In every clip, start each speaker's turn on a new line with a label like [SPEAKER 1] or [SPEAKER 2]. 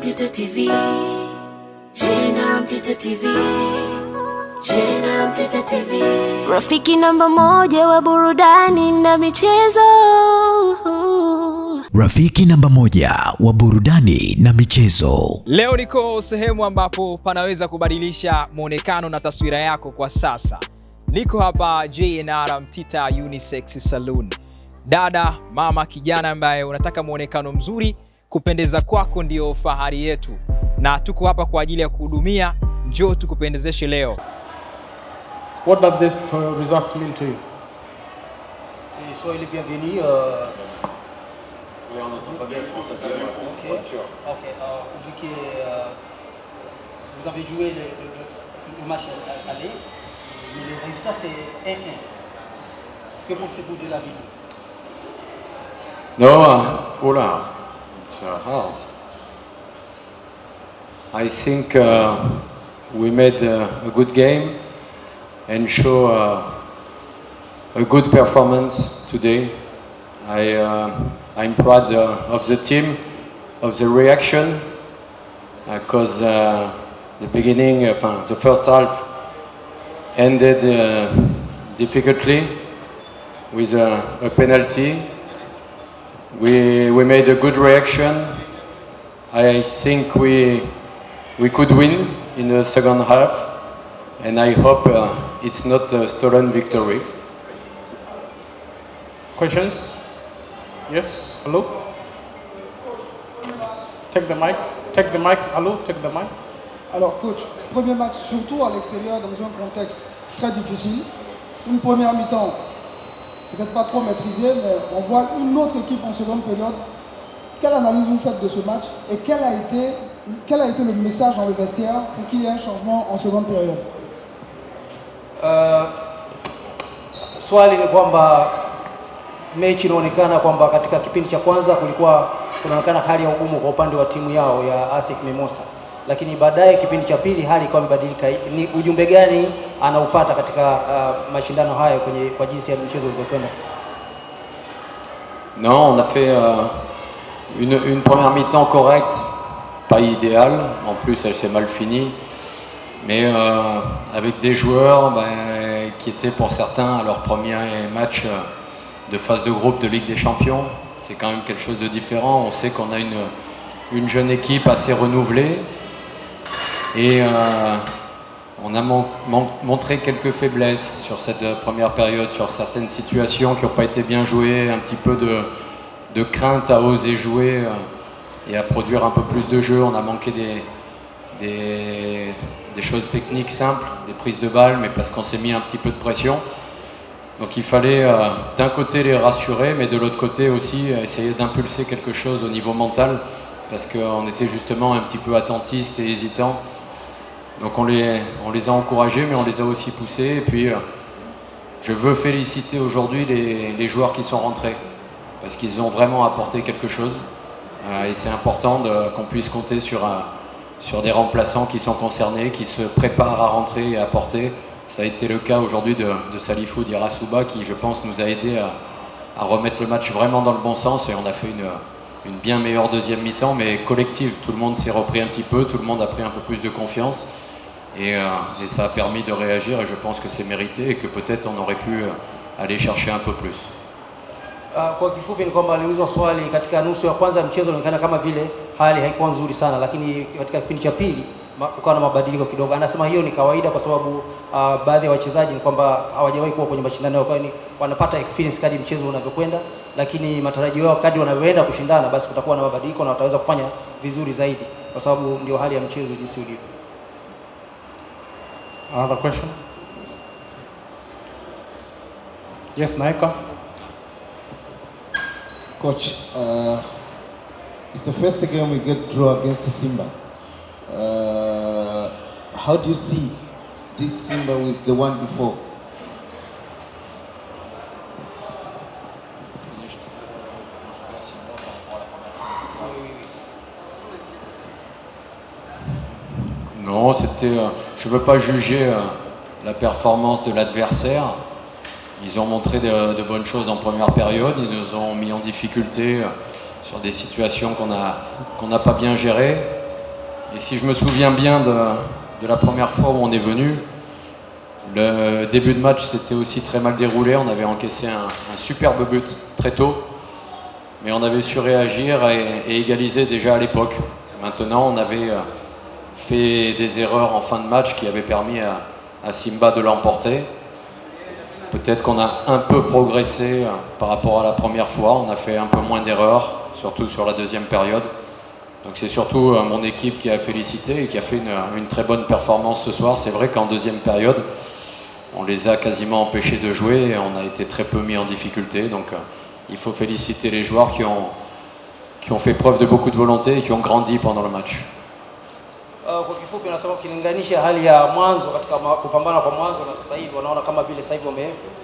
[SPEAKER 1] Mtito TV, Jena Mtito TV, Jena Mtito TV, rafiki namba moja wa burudani na michezo.
[SPEAKER 2] Rafiki namba moja wa burudani na michezo.
[SPEAKER 3] Leo niko sehemu ambapo panaweza kubadilisha muonekano na taswira yako kwa sasa. Niko hapa JNR Mtita Unisex Saloon. Dada, mama, kijana ambaye unataka muonekano mzuri, kupendeza kwako ndio fahari yetu. Na tuko hapa kwa ajili ya kuhudumia, njoo tukupendezeshe leo.
[SPEAKER 4] What does this results mean to you?
[SPEAKER 5] Soyez les bienvenus. Vous avez joué le match aller, mais le résultat c'est 1-1. Que pensez-vous de la vidéo?
[SPEAKER 6] No, it's hard. I think we made a good game and show a good performance today. I'm proud of the team, of the reaction, because the beginning, the first half ended difficultly with a penalty. We made a good reaction. I think we could win in the second half, and I hope it's not a stolen victory.
[SPEAKER 4] Questions? Yes, hello? Take the mic. Take the mic. Hello, take the mic.
[SPEAKER 7] Alors coach, premier match surtout à l'extérieur dans un contexte très difficile. Une première mi-temps peut-être pas trop maîtrisée, mais on voit une autre équipe en seconde période. Quelle analyse vous faites de ce match et quel a été le message dans le vestiaire pour qu'il y ait un changement en seconde période?
[SPEAKER 5] Swali ni kwamba mechi inaonekana kwamba katika kipindi cha kwanza kunaonekana hali ya ugumu kwa upande wa timu yao ya ASEC Mimosas, lakini baadaye kipindi cha pili hali ikawa imebadilika. Ni ujumbe gani anaupata katika mashindano hayo kwa jinsi ya mchezo ulivyokwenda?
[SPEAKER 6] Non, on a fait une première mi-temps correcte, pas idéale, en plus elle s'est mal finie, mais avec des joueurs qui étaient pour certains à leur premier match de phase de groupe de Ligue des Champions. C'est quand même quelque chose de différent. On sait qu'on a une jeune équipe assez renouvelée et on a montré quelques faiblesses sur cette première période, sur certaines situations qui n'ont pas été bien jouées, un petit peu de crainte à oser jouer et à produire un peu plus de jeu. On a manqué des choses techniques simples, des prises de balles, mais parce qu'on s'est mis un petit peu de pression. Donc il fallait d'un côté les rassurer, mais de l'autre côté aussi essayer d'impulser quelque chose au niveau mental, parce qu'on était justement un petit peu attentistes et hésitants. Donc on les a encouragés, mais on les a aussi poussés. Et puis je veux féliciter aujourd'hui les joueurs qui sont rentrés, parce qu'ils ont vraiment apporté quelque chose. Et c'est important qu'on puisse compter sur des remplaçants qui sont concernés, qui se préparent à rentrer et à apporter. Ça a été le cas aujourd'hui de Salifou Dirasouba qui, je pense, nous a aidé à remettre le match vraiment dans le bon sens, et on a fait une bien meilleure deuxième mi-temps, mais collective. Tout le monde s'est repris un petit peu, tout le monde a pris un peu plus de confiance et ça a permis de réagir, et je pense que c'est mérité et que peut-être on aurait pu aller chercher un peu plus.
[SPEAKER 5] Kwa kifupi ni kwamba aliulizwa swali katika nusu ya kwanza mchezo unaonekana kama vile hali haikuwa nzuri sana, lakini katika kipindi cha pili kukawa na mabadiliko kidogo. Anasema hiyo ni kawaida kwa sababu baadhi ya wachezaji ni kwamba hawajawahi kuwa kwenye mashindano yao, kwa hiyo wanapata experience kadri mchezo unavyokwenda, lakini matarajio yao kadri wanavyoenda kushindana basi kutakuwa na mabadiliko na wataweza kufanya vizuri zaidi, kwa sababu ndio hali ya mchezo jinsi ulivyo.
[SPEAKER 4] Another question? Yes, Naika.
[SPEAKER 8] Coach, it's the first game we get draw against Simba. How do you see this Simba with the one before?
[SPEAKER 6] Non, je ne veux pas juger la performance de l'adversaire. Ils ont montré de bonnes choses en première période, ils nous ont mis en difficulté sur des situations qu'on n'a pas bien gérées. Et si je me souviens bien de la première fois où on est venu, le début de match s'était aussi très mal déroulé. On avait encaissé un superbe but très tôt, mais on avait su réagir et égaliser déjà à l'époque. Maintenant, on avait fait des erreurs en fin de match qui avaient permis à Simba de l'emporter. Peut-être qu'on a un peu progressé par rapport à la première fois. On a fait un peu moins d'erreurs, surtout sur la deuxième période. Donc c'est surtout mon équipe qui a félicité et qui a fait une très bonne performance ce soir. C'est vrai qu'en deuxième période, on les a quasiment empêchés de jouer et on a été très peu mis en difficulté. Donc il faut féliciter les joueurs qui ont fait preuve de beaucoup de volonté et qui ont grandi pendant le match.
[SPEAKER 5] Kwa kifupi nasema ukilinganisha hali ya mwanzo katika kupambana kwa mwanzo na sasa hivi, wanaona kama vile sasa hivi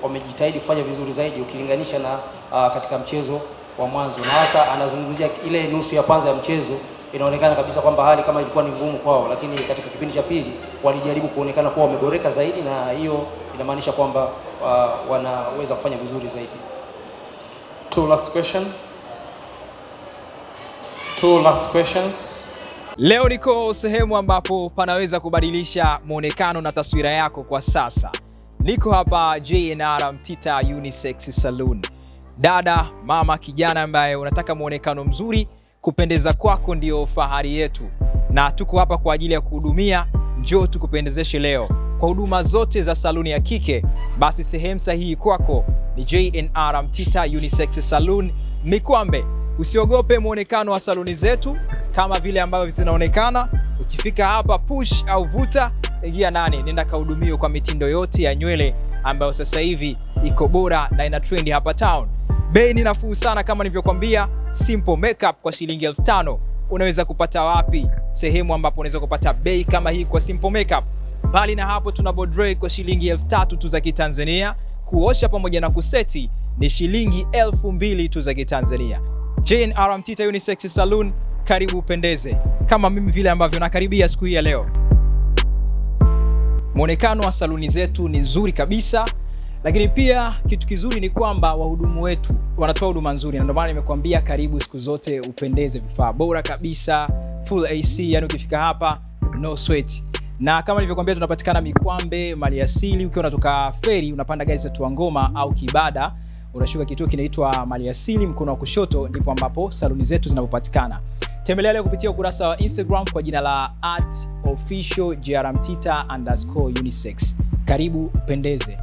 [SPEAKER 5] wamejitahidi kufanya vizuri zaidi ukilinganisha na katika mchezo wa mwanzo, na hasa anazungumzia ile nusu ya kwanza ya mchezo. Inaonekana kabisa kwamba hali kama ilikuwa ni ngumu kwao, lakini katika kipindi cha pili walijaribu kuonekana kuwa wameboreka zaidi, na hiyo inamaanisha kwamba wanaweza kufanya vizuri zaidi.
[SPEAKER 4] Two last questions.
[SPEAKER 3] Leo niko sehemu ambapo panaweza kubadilisha muonekano na taswira yako kwa sasa. Niko hapa JNR Mtita Unisex Saloon. Dada, mama, kijana ambaye unataka muonekano mzuri, kupendeza kwako ndio fahari yetu. Na tuko hapa kwa ajili ya kuhudumia. Njoo tukupendezeshe leo. Kwa huduma zote za saluni ya kike, basi sehemu sahihi kwako ni JNR Mtita Unisex Saloon Mikwambe. Usiogope muonekano wa saluni zetu kama vile ambavyo zinaonekana. Ukifika hapa push au vuta, ingia nani, nenda kahudumiwe kwa mitindo yote ya nywele ambayo sasa hivi iko bora na ina trend hapa town. Bei ni nafuu sana kama nilivyokuambia. Simple makeup kwa shilingi 5,000. Unaweza kupata wapi sehemu ambapo unaweza kupata bei kama hii kwa simple makeup? Bali na hapo, tuna bodre kwa shilingi 3,000 tu za Kitanzania. Kuosha pamoja na kuseti ni shilingi 2,000 tu za Kitanzania. JNR Mtita Unisex Saloon, karibu upendeze kama mimi vile ambavyo nakaribia siku hii ya leo. Muonekano wa saluni zetu ni nzuri kabisa, lakini pia kitu kizuri ni kwamba wahudumu wetu wanatoa huduma nzuri, na ndio maana nimekuambia karibu siku zote upendeze. Vifaa bora kabisa, full AC, yani ukifika hapa no sweat. Na kama nilivyokuambia, tunapatikana Mikwambe Maliasili. Ukiwa unatoka feri unapanda gari za Tuangoma au Kibada, unashuka kituo kinaitwa Maliasili, mkono wa kushoto ndipo ambapo saluni zetu zinapopatikana. Tembelea leo kupitia ukurasa wa Instagram kwa jina la @official_JRMtita_unisex. Karibu upendeze.